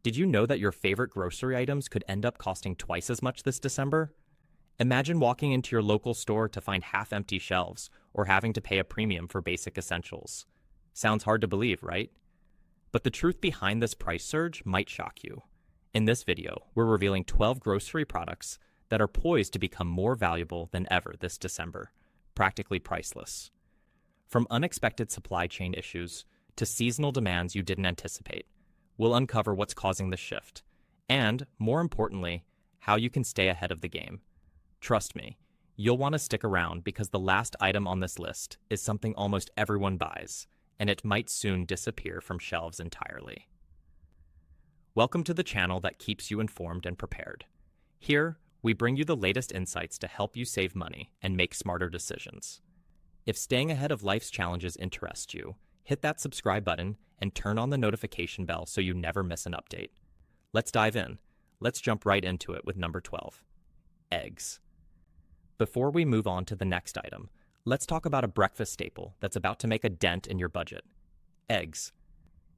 Did you know that your favorite grocery items could end up costing twice as much this December? Imagine walking into your local store to find half-empty shelves or having to pay a premium for basic essentials. Sounds hard to believe, right? But the truth behind this price surge might shock you. In this video, we're revealing 12 grocery products that are poised to become more valuable than ever this December, practically priceless. From unexpected supply chain issues to seasonal demands you didn't anticipate, we'll uncover what's causing the shift, and, more importantly, how you can stay ahead of the game. Trust me, you'll want to stick around because the last item on this list is something almost everyone buys, and it might soon disappear from shelves entirely. Welcome to the channel that keeps you informed and prepared. Here, we bring you the latest insights to help you save money and make smarter decisions. If staying ahead of life's challenges interests you, hit that subscribe button and turn on the notification bell so you never miss an update. Let's dive in. Let's jump right into it with number 12. Eggs. Before we move on to the next item, let's talk about a breakfast staple that's about to make a dent in your budget. Eggs.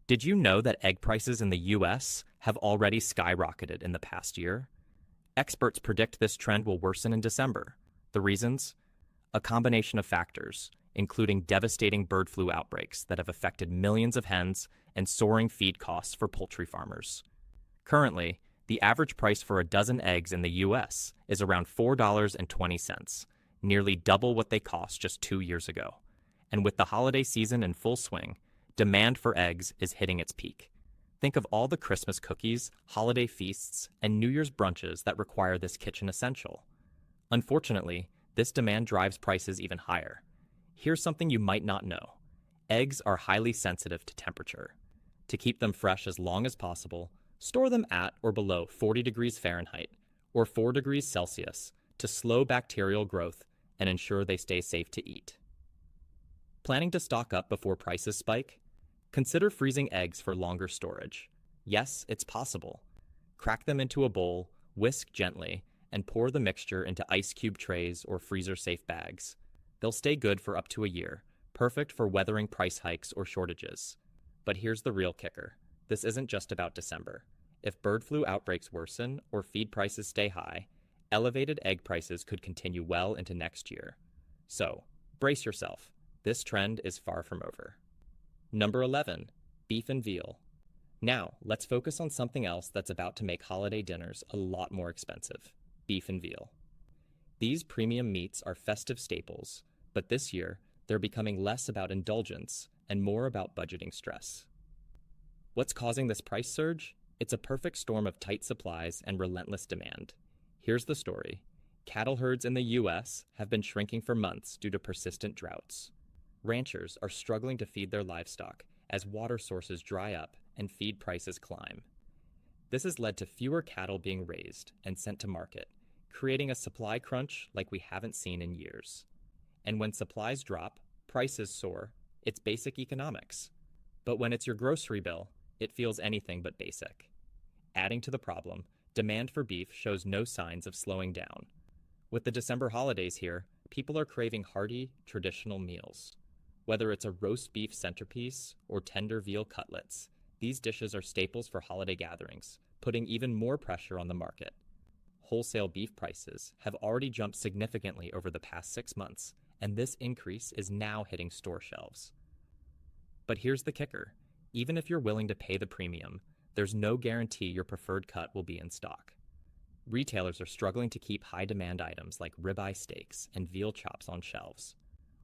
Did you know that egg prices in the US have already skyrocketed in the past year? Experts predict this trend will worsen in December. The reasons? A combination of factors, including devastating bird flu outbreaks that have affected millions of hens and soaring feed costs for poultry farmers. Currently, the average price for a dozen eggs in the US is around $4.20, nearly double what they cost just 2 years ago. And with the holiday season in full swing, demand for eggs is hitting its peak. Think of all the Christmas cookies, holiday feasts, and New Year's brunches that require this kitchen essential. Unfortunately, this demand drives prices even higher. Here's something you might not know. Eggs are highly sensitive to temperature. To keep them fresh as long as possible, store them at or below 40 degrees Fahrenheit or 4 degrees Celsius to slow bacterial growth and ensure they stay safe to eat. Planning to stock up before prices spike? Consider freezing eggs for longer storage. Yes, it's possible. Crack them into a bowl, whisk gently, and pour the mixture into ice cube trays or freezer-safe bags. They'll stay good for up to a year, perfect for weathering price hikes or shortages. But here's the real kicker. This isn't just about December. If bird flu outbreaks worsen or feed prices stay high, elevated egg prices could continue well into next year. So, brace yourself. This trend is far from over. Number 11. Beef and veal. Now, let's focus on something else that's about to make holiday dinners a lot more expensive. Beef and veal. These premium meats are festive staples, but this year, they're becoming less about indulgence and more about budgeting stress. What's causing this price surge? It's a perfect storm of tight supplies and relentless demand. Here's the story. Cattle herds in the US have been shrinking for months due to persistent droughts. Ranchers are struggling to feed their livestock as water sources dry up and feed prices climb. This has led to fewer cattle being raised and sent to market, creating a supply crunch like we haven't seen in years. And when supplies drop, prices soar. It's basic economics. But when it's your grocery bill, it feels anything but basic. Adding to the problem, demand for beef shows no signs of slowing down. With the December holidays here, people are craving hearty, traditional meals. Whether it's a roast beef centerpiece or tender veal cutlets, these dishes are staples for holiday gatherings, putting even more pressure on the market. Wholesale beef prices have already jumped significantly over the past 6 months, and this increase is now hitting store shelves. But here's the kicker. Even if you're willing to pay the premium, there's no guarantee your preferred cut will be in stock. Retailers are struggling to keep high-demand items like ribeye steaks and veal chops on shelves.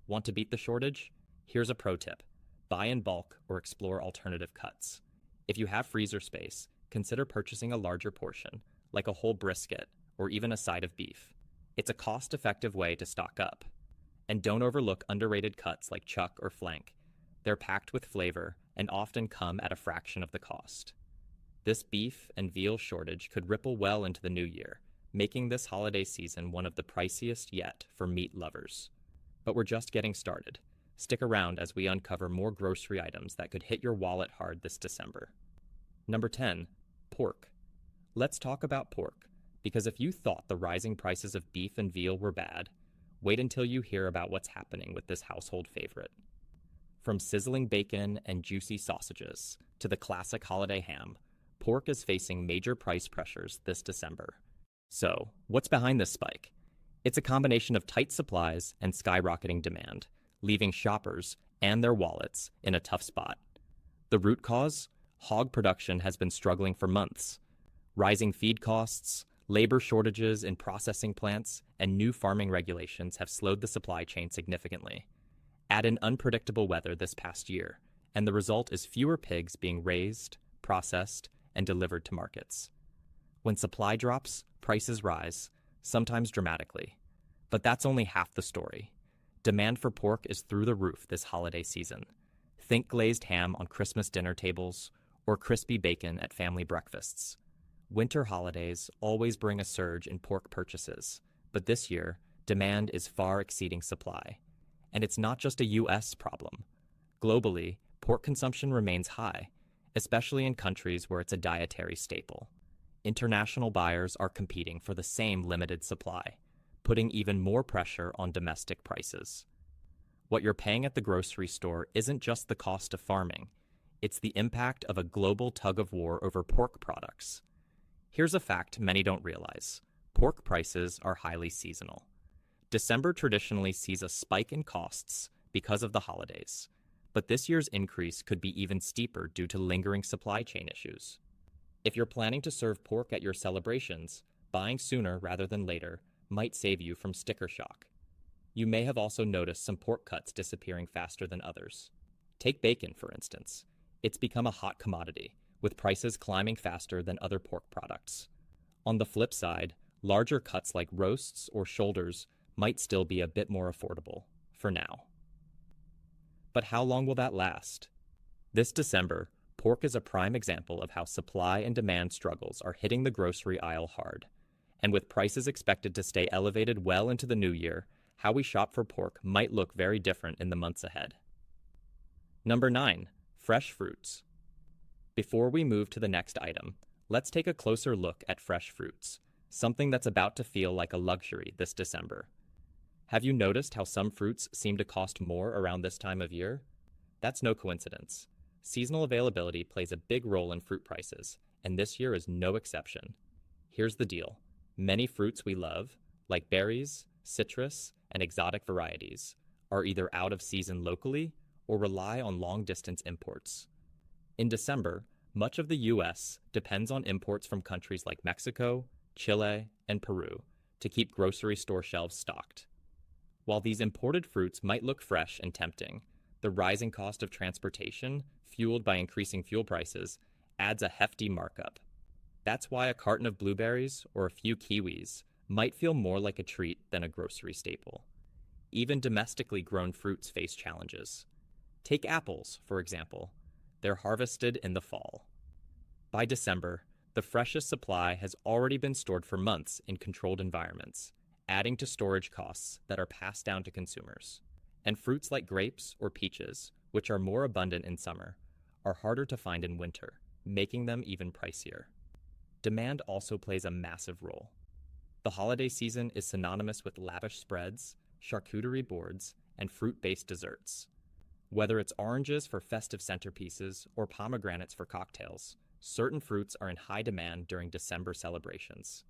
Want to beat the shortage? Here's a pro tip. Buy in bulk or explore alternative cuts. If you have freezer space, consider purchasing a larger portion, like a whole brisket or even a side of beef. It's a cost-effective way to stock up. And don't overlook underrated cuts like chuck or flank. They're packed with flavor and often come at a fraction of the cost. This beef and veal shortage could ripple well into the new year, making this holiday season one of the priciest yet for meat lovers. But we're just getting started. Stick around as we uncover more grocery items that could hit your wallet hard this December. Number 10. Pork. Let's talk about pork, because if you thought the rising prices of beef and veal were bad, wait until you hear about what's happening with this household favorite. From sizzling bacon and juicy sausages to the classic holiday ham, pork is facing major price pressures this December. So, what's behind this spike? It's a combination of tight supplies and skyrocketing demand, leaving shoppers and their wallets in a tough spot. The root cause? Hog production has been struggling for months. Rising feed costs, labor shortages in processing plants, and new farming regulations have slowed the supply chain significantly. Add in unpredictable weather this past year, and the result is fewer pigs being raised, processed, and delivered to markets. When supply drops, prices rise, sometimes dramatically. But that's only half the story. Demand for pork is through the roof this holiday season. Think glazed ham on Christmas dinner tables or crispy bacon at family breakfasts. Winter holidays always bring a surge in pork purchases, but this year, demand is far exceeding supply. And it's not just a U.S. problem. Globally, pork consumption remains high, especially in countries where it's a dietary staple. International buyers are competing for the same limited supply, putting even more pressure on domestic prices. What you're paying at the grocery store isn't just the cost of farming, it's the impact of a global tug-of-war over pork products. Here's a fact many don't realize. Pork prices are highly seasonal. December traditionally sees a spike in costs because of the holidays, but this year's increase could be even steeper due to lingering supply chain issues. If you're planning to serve pork at your celebrations, buying sooner rather than later might save you from sticker shock. You may have also noticed some pork cuts disappearing faster than others. Take bacon, for instance. It's become a hot commodity, with prices climbing faster than other pork products. On the flip side, larger cuts like roasts or shoulders might still be a bit more affordable, for now. But how long will that last? This December, pork is a prime example of how supply and demand struggles are hitting the grocery aisle hard. And with prices expected to stay elevated well into the new year, how we shop for pork might look very different in the months ahead. Number 9. Fresh fruits. Before we move to the next item, let's take a closer look at fresh fruits, something that's about to feel like a luxury this December. Have you noticed how some fruits seem to cost more around this time of year? That's no coincidence. Seasonal availability plays a big role in fruit prices, and this year is no exception. Here's the deal. Many fruits we love, like berries, citrus, and exotic varieties, are either out of season locally or rely on long-distance imports. In December, much of the U.S. depends on imports from countries like Mexico, Chile, and Peru to keep grocery store shelves stocked. While these imported fruits might look fresh and tempting, the rising cost of transportation, fueled by increasing fuel prices, adds a hefty markup. That's why a carton of blueberries or a few kiwis might feel more like a treat than a grocery staple. Even domestically grown fruits face challenges. Take apples, for example. They're harvested in the fall. By December, the freshest supply has already been stored for months in controlled environments, adding to storage costs that are passed down to consumers. And fruits like grapes or peaches, which are more abundant in summer, are harder to find in winter, making them even pricier. Demand also plays a massive role. The holiday season is synonymous with lavish spreads, charcuterie boards, and fruit-based desserts. Whether it's oranges for festive centerpieces or pomegranates for cocktails, certain fruits are in high demand during December celebrations.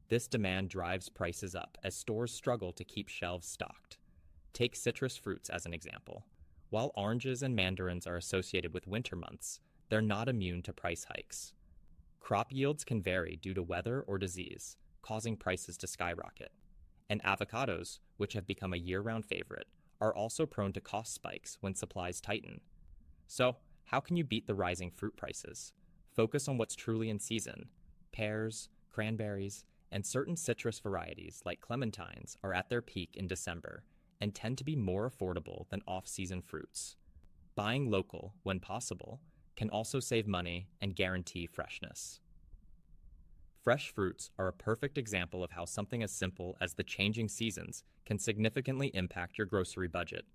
This demand drives prices up as stores struggle to keep shelves stocked. Take citrus fruits as an example. While oranges and mandarins are associated with winter months, they're not immune to price hikes. Crop yields can vary due to weather or disease, causing prices to skyrocket. And avocados, which have become a year-round favorite, are also prone to cost spikes when supplies tighten. So, how can you beat the rising fruit prices? Focus on what's truly in season. Pears, cranberries, and certain citrus varieties like clementines are at their peak in December and tend to be more affordable than off-season fruits. Buying local, when possible, can also save money and guarantee freshness. Fresh fruits are a perfect example of how something as simple as the changing seasons can significantly impact your grocery budget.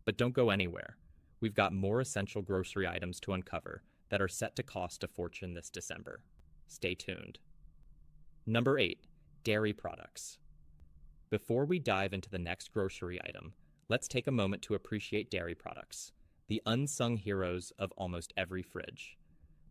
But don't go anywhere. We've got more essential grocery items to uncover that are set to cost a fortune this December. Stay tuned. Number 8. Dairy products. Before we dive into the next grocery item, let's take a moment to appreciate dairy products, the unsung heroes of almost every fridge.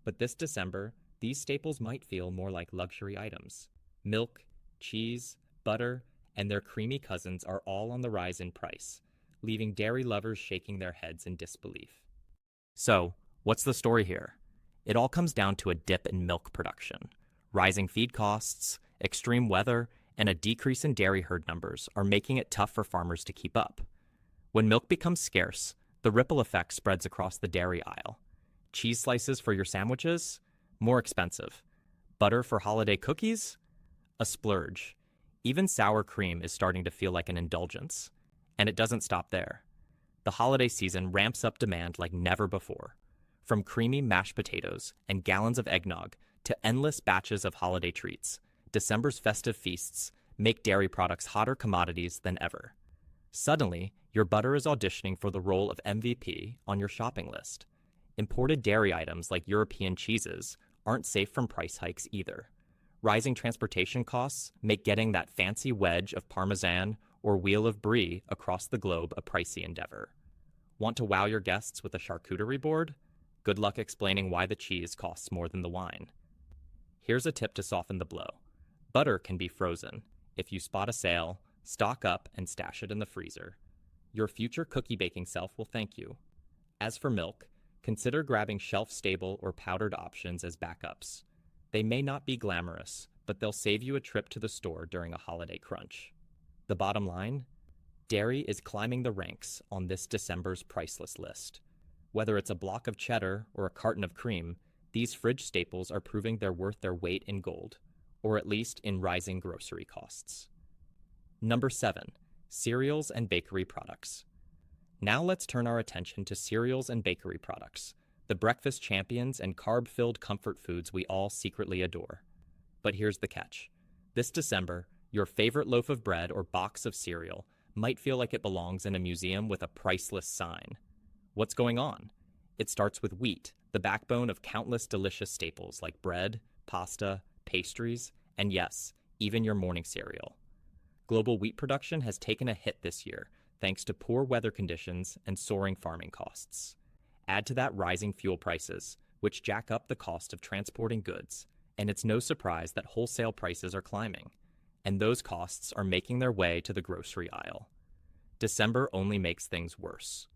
But this December, these staples might feel more like luxury items. Milk, cheese, butter, and their creamy cousins are all on the rise in price, leaving dairy lovers shaking their heads in disbelief. So, what's the story here? It all comes down to a dip in milk production. Rising feed costs, extreme weather, and a decrease in dairy herd numbers are making it tough for farmers to keep up. When milk becomes scarce, the ripple effect spreads across the dairy aisle. Cheese slices for your sandwiches? More expensive. Butter for holiday cookies? A splurge. Even sour cream is starting to feel like an indulgence. And it doesn't stop there. The holiday season ramps up demand like never before. From creamy mashed potatoes and gallons of eggnog to endless batches of holiday treats, December's festive feasts make dairy products hotter commodities than ever. Suddenly, your butter is auditioning for the role of MVP on your shopping list. Imported dairy items like European cheeses aren't safe from price hikes either. Rising transportation costs make getting that fancy wedge of Parmesan or wheel of brie across the globe a pricey endeavor. Want to wow your guests with a charcuterie board? Good luck explaining why the cheese costs more than the wine. Here's a tip to soften the blow. Butter can be frozen. If you spot a sale, stock up and stash it in the freezer. Your future cookie baking self will thank you. As for milk, consider grabbing shelf-stable or powdered options as backups. They may not be glamorous, but they'll save you a trip to the store during a holiday crunch. The bottom line? Dairy is climbing the ranks on this December's priceless list. Whether it's a block of cheddar or a carton of cream, these fridge staples are proving they're worth their weight in gold, or at least in rising grocery costs. Number 7. Cereals and bakery products. Now let's turn our attention to cereals and bakery products, the breakfast champions and carb-filled comfort foods we all secretly adore. But here's the catch. This December, your favorite loaf of bread or box of cereal might feel like it belongs in a museum with a priceless sign. What's going on? It starts with wheat, the backbone of countless delicious staples like bread, pasta, pastries, and yes, even your morning cereal. Global wheat production has taken a hit this year thanks to poor weather conditions and soaring farming costs. Add to that rising fuel prices, which jack up the cost of transporting goods, and it's no surprise that wholesale prices are climbing, and those costs are making their way to the grocery aisle. December only makes things worse.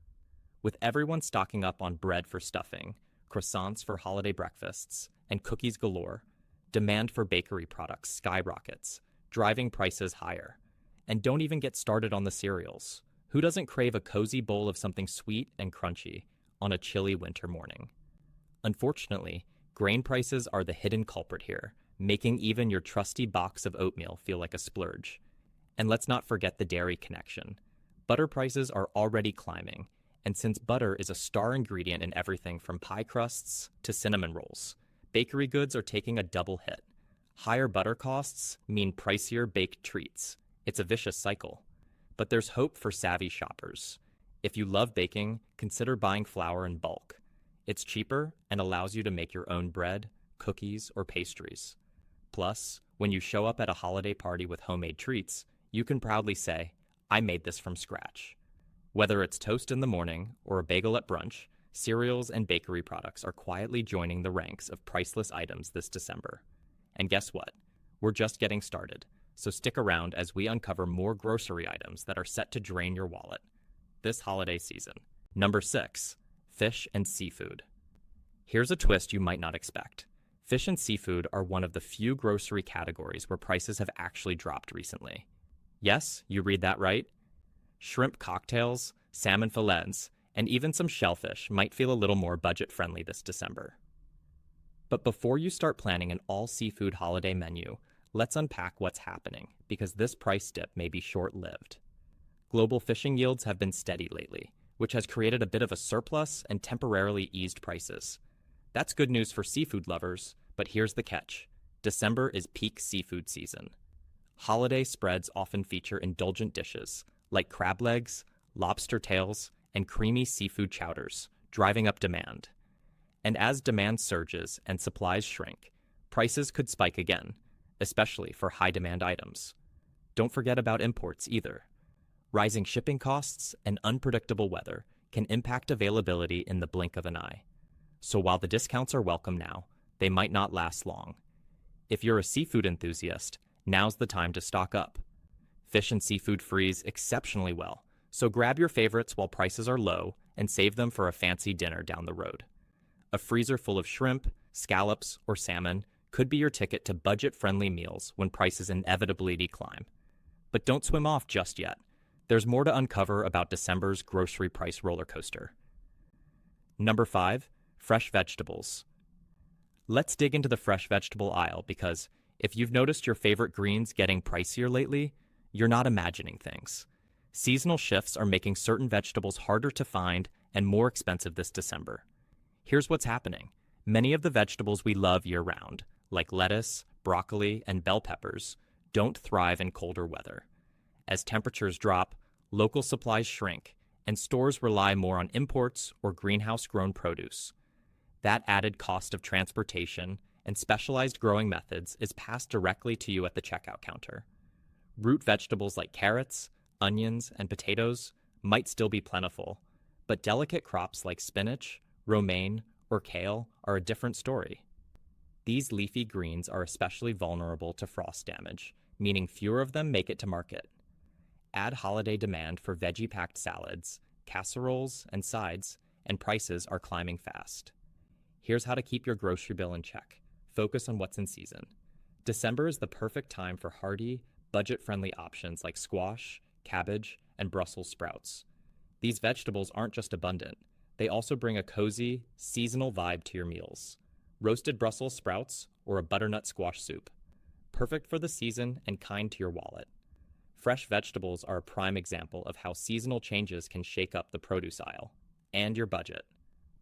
With everyone stocking up on bread for stuffing, croissants for holiday breakfasts, and cookies galore, demand for bakery products skyrockets, driving prices higher. And don't even get started on the cereals. Who doesn't crave a cozy bowl of something sweet and crunchy on a chilly winter morning? Unfortunately, grain prices are the hidden culprit here, making even your trusty box of oatmeal feel like a splurge. And let's not forget the dairy connection. Butter prices are already climbing, and since butter is a star ingredient in everything from pie crusts to cinnamon rolls, bakery goods are taking a double hit. Higher butter costs mean pricier baked treats. It's a vicious cycle. But there's hope for savvy shoppers. If you love baking, consider buying flour in bulk. It's cheaper and allows you to make your own bread, cookies, or pastries. Plus, when you show up at a holiday party with homemade treats, you can proudly say, "I made this from scratch." Whether it's toast in the morning or a bagel at brunch, cereals and bakery products are quietly joining the ranks of priceless items this December. And guess what? We're just getting started. So stick around as we uncover more grocery items that are set to drain your wallet this holiday season. Number 6. Fish and seafood. Here's a twist you might not expect. Fish and seafood are one of the few grocery categories where prices have actually dropped recently. Yes, you read that right. Shrimp cocktails, salmon fillets, and even some shellfish might feel a little more budget-friendly this December. But before you start planning an all-seafood holiday menu, let's unpack what's happening, because this price dip may be short-lived. Global fishing yields have been steady lately, which has created a bit of a surplus and temporarily eased prices. That's good news for seafood lovers, but here's the catch. December is peak seafood season. Holiday spreads often feature indulgent dishes, like crab legs, lobster tails, and creamy seafood chowders, driving up demand. And as demand surges and supplies shrink, prices could spike again, especially for high-demand items. Don't forget about imports either. Rising shipping costs and unpredictable weather can impact availability in the blink of an eye. So while the discounts are welcome now, they might not last long. If you're a seafood enthusiast, now's the time to stock up. Fish and seafood freeze exceptionally well, so grab your favorites while prices are low and save them for a fancy dinner down the road. A freezer full of shrimp, scallops, or salmon could be your ticket to budget-friendly meals when prices inevitably decline. But don't swim off just yet. There's more to uncover about December's grocery price roller coaster. Number 5, fresh vegetables. Let's dig into the fresh vegetable aisle because if you've noticed your favorite greens getting pricier lately, you're not imagining things. Seasonal shifts are making certain vegetables harder to find and more expensive this December. Here's what's happening. Many of the vegetables we love year-round, like lettuce, broccoli, and bell peppers, don't thrive in colder weather. As temperatures drop, local supplies shrink, and stores rely more on imports or greenhouse-grown produce. That added cost of transportation and specialized growing methods is passed directly to you at the checkout counter. Root vegetables like carrots, onions, and potatoes might still be plentiful, but delicate crops like spinach, romaine, or kale are a different story. These leafy greens are especially vulnerable to frost damage, meaning fewer of them make it to market. Add holiday demand for veggie-packed salads, casseroles, and sides, and prices are climbing fast. Here's how to keep your grocery bill in check. Focus on what's in season. December is the perfect time for hearty, budget-friendly options like squash, cabbage, and Brussels sprouts. These vegetables aren't just abundant, they also bring a cozy, seasonal vibe to your meals. Roasted Brussels sprouts or a butternut squash soup. Perfect for the season and kind to your wallet. Fresh vegetables are a prime example of how seasonal changes can shake up the produce aisle and your budget.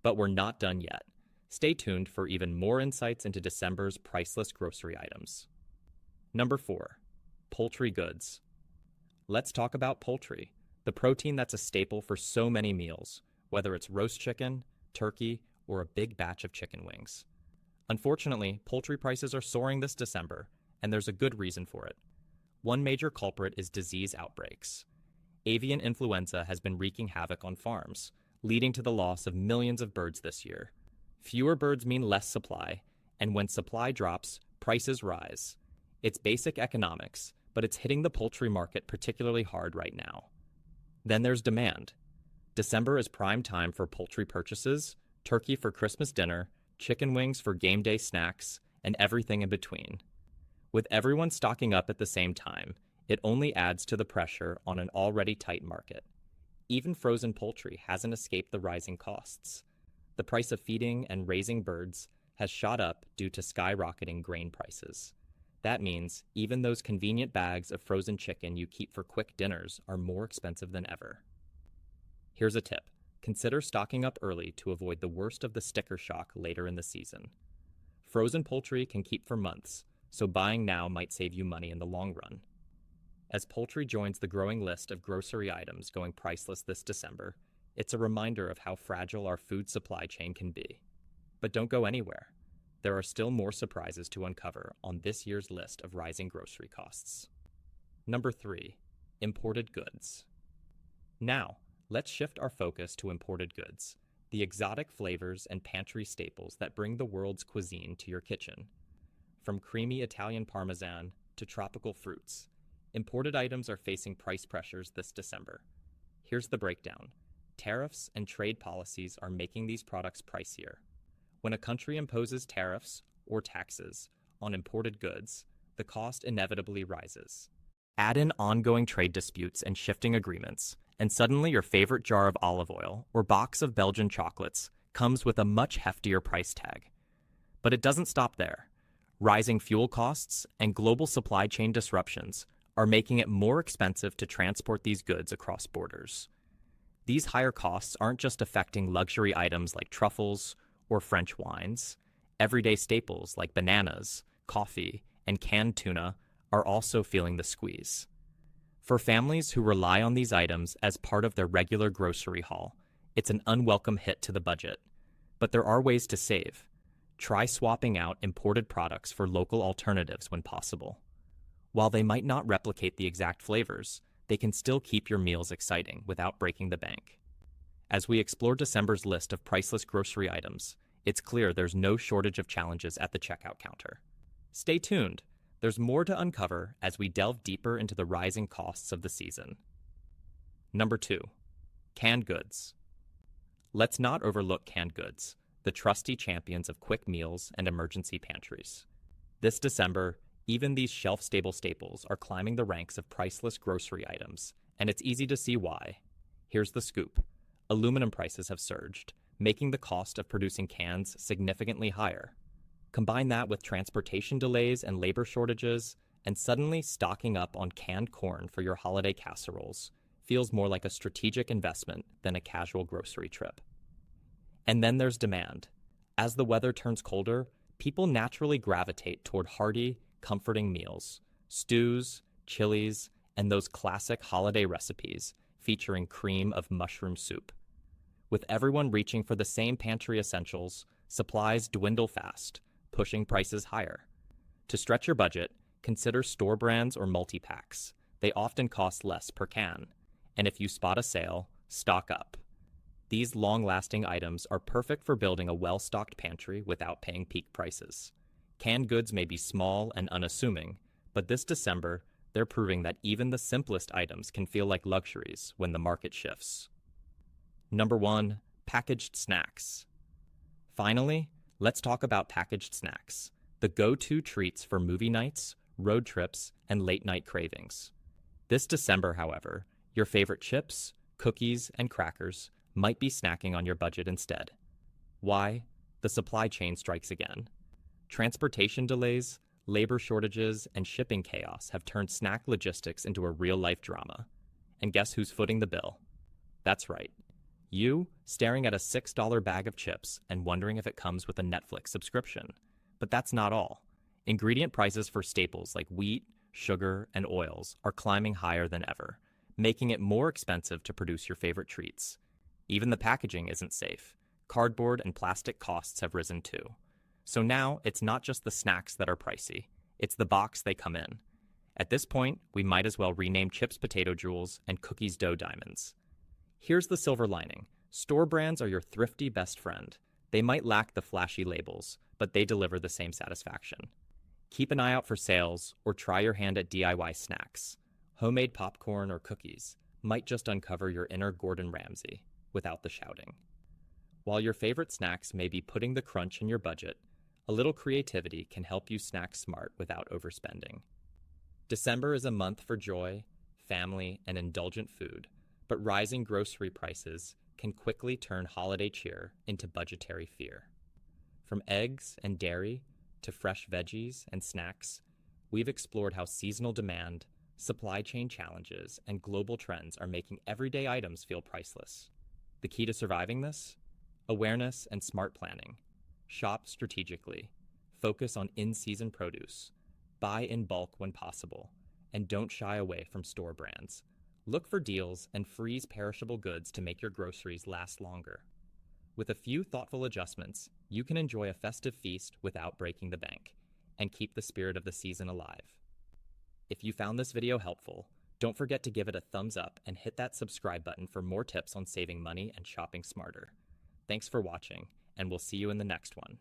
But we're not done yet. Stay tuned for even more insights into December's priceless grocery items. Number 4, poultry goods. Let's talk about poultry, the protein that's a staple for so many meals, whether it's roast chicken, turkey, or a big batch of chicken wings. Unfortunately, poultry prices are soaring this December, and there's a good reason for it. One major culprit is disease outbreaks. Avian influenza has been wreaking havoc on farms, leading to the loss of millions of birds this year. Fewer birds mean less supply, and when supply drops, prices rise. It's basic economics, but it's hitting the poultry market particularly hard right now. Then there's demand. December is prime time for poultry purchases, turkey for Christmas dinner, chicken wings for game day snacks, and everything in between. With everyone stocking up at the same time, it only adds to the pressure on an already tight market. Even frozen poultry hasn't escaped the rising costs. The price of feeding and raising birds has shot up due to skyrocketing grain prices. That means even those convenient bags of frozen chicken you keep for quick dinners are more expensive than ever. Here's a tip. Consider stocking up early to avoid the worst of the sticker shock later in the season. Frozen poultry can keep for months, so buying now might save you money in the long run. As poultry joins the growing list of grocery items going priceless this December, it's a reminder of how fragile our food supply chain can be. But don't go anywhere. There are still more surprises to uncover on this year's list of rising grocery costs. Number 3, imported goods. Now, let's shift our focus to imported goods, the exotic flavors and pantry staples that bring the world's cuisine to your kitchen. From creamy Italian parmesan to tropical fruits, imported items are facing price pressures this December. Here's the breakdown. Tariffs and trade policies are making these products pricier. When a country imposes tariffs or taxes on imported goods, the cost inevitably rises. Add in ongoing trade disputes and shifting agreements, and suddenly your favorite jar of olive oil or box of Belgian chocolates comes with a much heftier price tag. But it doesn't stop there. Rising fuel costs and global supply chain disruptions are making it more expensive to transport these goods across borders. These higher costs aren't just affecting luxury items like truffles or French wines. Everyday staples like bananas, coffee, and canned tuna are also feeling the squeeze. For families who rely on these items as part of their regular grocery haul, it's an unwelcome hit to the budget. But there are ways to save. Try swapping out imported products for local alternatives when possible. While they might not replicate the exact flavors, they can still keep your meals exciting without breaking the bank. As we explore December's list of priceless grocery items, It's clear there's no shortage of challenges at the checkout counter. Stay tuned. There's more to uncover as we delve deeper into the rising costs of the season. Number 2. Canned goods. Let's not overlook canned goods, the trusty champions of quick meals and emergency pantries. This December, even these shelf-stable staples are climbing the ranks of priceless grocery items, and it's easy to see why. Here's the scoop. Aluminum prices have surged, making the cost of producing cans significantly higher. Combine that with transportation delays and labor shortages, and suddenly stocking up on canned corn for your holiday casseroles feels more like a strategic investment than a casual grocery trip. And then there's demand. As the weather turns colder, people naturally gravitate toward hearty, comforting meals, stews, chilies, and those classic holiday recipes featuring cream of mushroom soup. With everyone reaching for the same pantry essentials, supplies dwindle fast, pushing prices higher. To stretch your budget, consider store brands or multi-packs. They often cost less per can. And if you spot a sale, stock up. These long-lasting items are perfect for building a well-stocked pantry without paying peak prices. Canned goods may be small and unassuming, but this December, they're proving that even the simplest items can feel like luxuries when the market shifts. Number 1. Packaged snacks. Finally, let's talk about packaged snacks, the go-to treats for movie nights, road trips, and late-night cravings. This December, however, your favorite chips, cookies, and crackers might be snacking on your budget instead. Why? The supply chain strikes again. Transportation delays, labor shortages, and shipping chaos have turned snack logistics into a real-life drama. And guess who's footing the bill? That's right. You, staring at a $6 bag of chips and wondering if it comes with a Netflix subscription. But that's not all. Ingredient prices for staples like wheat, sugar, and oils are climbing higher than ever, making it more expensive to produce your favorite treats. Even the packaging isn't safe. Cardboard and plastic costs have risen too. So now it's not just the snacks that are pricey, it's the box they come in. At this point, we might as well rename chips potato jewels and cookies dough diamonds. Here's the silver lining. Store brands are your thrifty best friend. They might lack the flashy labels, but they deliver the same satisfaction. Keep an eye out for sales or try your hand at DIY snacks. Homemade popcorn or cookies might just uncover your inner Gordon Ramsay without the shouting. While your favorite snacks may be putting the crunch in your budget, a little creativity can help you snack smart without overspending. December is a month for joy, family, and indulgent food, but rising grocery prices can quickly turn holiday cheer into budgetary fear. From eggs and dairy to fresh veggies and snacks, we've explored how seasonal demand, supply chain challenges, and global trends are making everyday items feel priceless. The key to surviving this? Awareness and smart planning. Shop strategically. Focus on in-season produce. Buy in bulk when possible. And don't shy away from store brands. Look for deals and freeze perishable goods to make your groceries last longer. With a few thoughtful adjustments, you can enjoy a festive feast without breaking the bank and keep the spirit of the season alive. If you found this video helpful, don't forget to give it a thumbs up and hit that subscribe button for more tips on saving money and shopping smarter. Thanks for watching, and we'll see you in the next one.